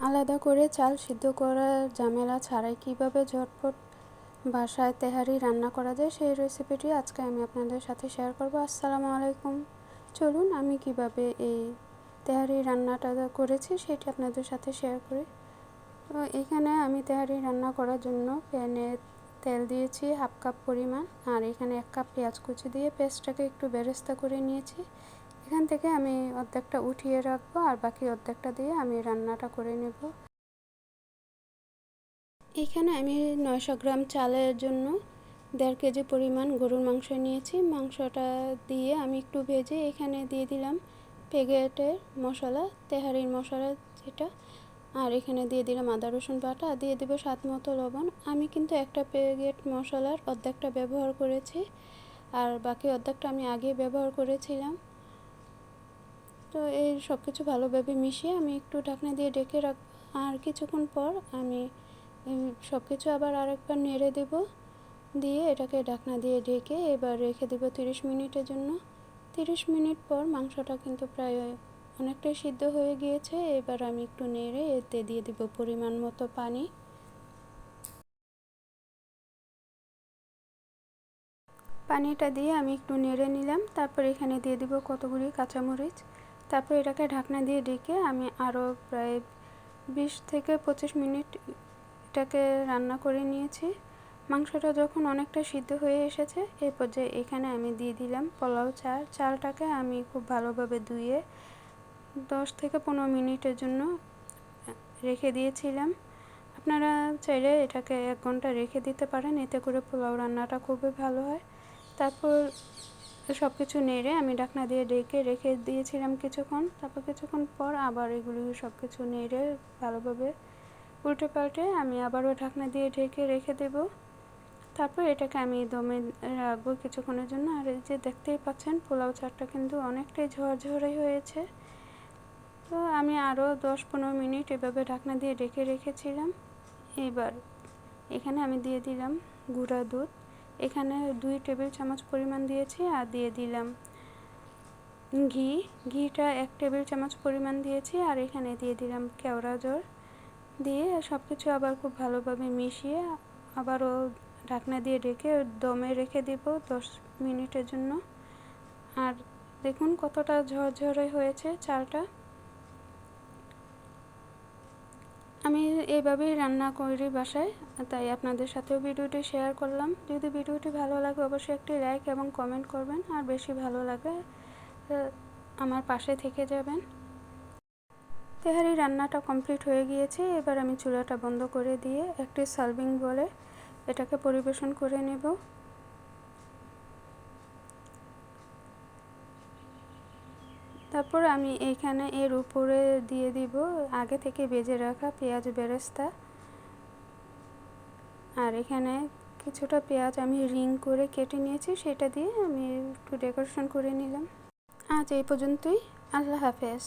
আলাদা করে চাল সিদ্ধ করার ঝামেলা ছাড়াই কিভাবে ঝটপট বাসায় তেহারি রান্না করা যায় সেই রেসিপিটি আজকে আমি আপনাদের সাথে শেয়ার করব। আসসালামু আলাইকুম। চলুন আমি কিভাবে এই তেহারি রান্নাটা করেছি সেটি আপনাদের সাথে শেয়ার করি। তো এখানে আমি তেহারি রান্না করার জন্য প্যানে তেল দিয়েছি হাফ কাপ পরিমাণ, আর এখানে 1 কাপ পেঁয়াজ কুচি দিয়ে পেস্টটাকে একটু বেরেস্তা করে নিয়েছি। এখান থেকে আমি অর্ধেকটা উঠিয়ে রাখবো আর বাকি অর্ধেকটা দিয়ে আমি রান্নাটা করে নেব। এখানে আমি 900 গ্রাম চালের জন্য 1.5 কেজি পরিমাণ গরুর মাংস নিয়েছি। মাংসটা দিয়ে আমি একটু ভেজে এখানে দিয়ে দিলাম প্যাকেটের মশলা, তেহারির মশলা যেটা, আর এখানে দিয়ে দিলাম আদা রসুন বাটা, দিয়ে দেবো স্বাদ মতো লবণ। আমি কিন্তু একটা প্যাকেট মশলার অর্ধেকটা ব্যবহার করেছি আর বাকি অর্ধেকটা আমি আগে ব্যবহার করেছিলাম। তো এই সব কিছু ভালোভাবে মিশিয়ে আমি একটু ঢাকনা দিয়ে ঢেকে রাখবো, আর কিছুক্ষণ পর আমি সব কিছু আবার আরেকবার নেড়ে দেব, দিয়ে এটাকে ঢাকনা দিয়ে ঢেকে এবার রেখে দেব 30 মিনিটের জন্য। 30 মিনিট পর মাংসটা কিন্তু প্রায় অনেকটাই সিদ্ধ হয়ে গিয়েছে। এবার আমি একটু নেড়ে এতে দিয়ে দেব পরিমাণ মতো পানি। পানিটা দিয়ে আমি একটু নেড়ে নিলাম, তারপর এখানে দিয়ে দেব কতগুলি কাঁচামরিচ। তারপর এটাকে ঢাকনা দিয়ে ঢেকে আমি আরও প্রায় 20 থেকে 25 মিনিট এটাকে রান্না করে নিয়েছি। মাংসটা যখন অনেকটা সিদ্ধ হয়ে এসেছে এই পর্যায়ে এখানে আমি দিয়ে দিলাম পোলাও চাল। চালটাকে আমি খুব ভালোভাবে ধুয়ে 10 থেকে 15 মিনিটের জন্য রেখে দিয়েছিলাম। আপনারা চাইলে এটাকে 1 ঘন্টা রেখে দিতে পারেন, এতে করে পোলাও রান্নাটা খুবই ভালো হয়। তারপর সব কিছু নেড়ে আমি ঢাকনা দিয়ে ঢেকে রেখে দিয়েছিলাম কিছুক্ষণ। তারপর কিছুক্ষণ পর আবার এগুলি সব কিছু নেড়ে ভালোভাবে উল্টে পাল্টে আমি আবারও ঢাকনা দিয়ে ঢেকে রেখে দেব। তারপর এটাকে আমি দমে রাখবো কিছুক্ষণের জন্য। আর এই যে দেখতেই পাচ্ছেন পোলাও চালটা কিন্তু অনেকটাই ঝরঝরে হয়েছে। তো আমি আরও 10-15 মিনিট এভাবে ঢাকনা দিয়ে ঢেকে রেখেছিলাম। এবার এখানে আমি দিয়ে দিলাম গুঁড়া দুধ। এখানে 2 টেবিল চামচ পরিমাণ দিয়েছি, আর দিয়ে দিলাম ঘিটা 1 টেবিল চামচ পরিমাণ দিয়েছি, আর এখানে দিয়ে দিলাম কেওড়া জল দিয়ে সব কিছু আবার খুব ভালোভাবে মিশিয়ে আবারও ঢাকনা দিয়ে ঢেকে দমে রেখে দেব 10 মিনিটের জন্য। আর দেখুন কতটা ঝরঝরে হয়েছে চালটা। আমি এইভাবেই রান্না করি বাসায়, তাই আপনাদের সাথেও ভিডিওটি শেয়ার করলাম। যদি ভিডিওটি ভালো লাগে অবশ্যই একটি লাইক এবং কমেন্ট করবেন, আর বেশি ভালো লাগে আমার পাশে থেকে যাবেন। তেহারি রান্নাটা কমপ্লিট হয়ে গিয়েছে। এবার আমি চুলাটা বন্ধ করে দিয়ে একটি সার্ভিং বলে এটাকে পরিবেশন করে নেব। তারপর আমি এইখানে এর উপরে দিয়ে দিব আগে থেকে ভেজে রাখা পেঁয়াজ বেরেস্তা, আর এখানে কিছুটা পেঁয়াজ আমি রিং করে কেটে নিয়েছি, সেটা দিয়ে আমি একটু ডেকোরেশন করে নিলাম। আজ এই পর্যন্তই। আল্লাহ হাফেজ।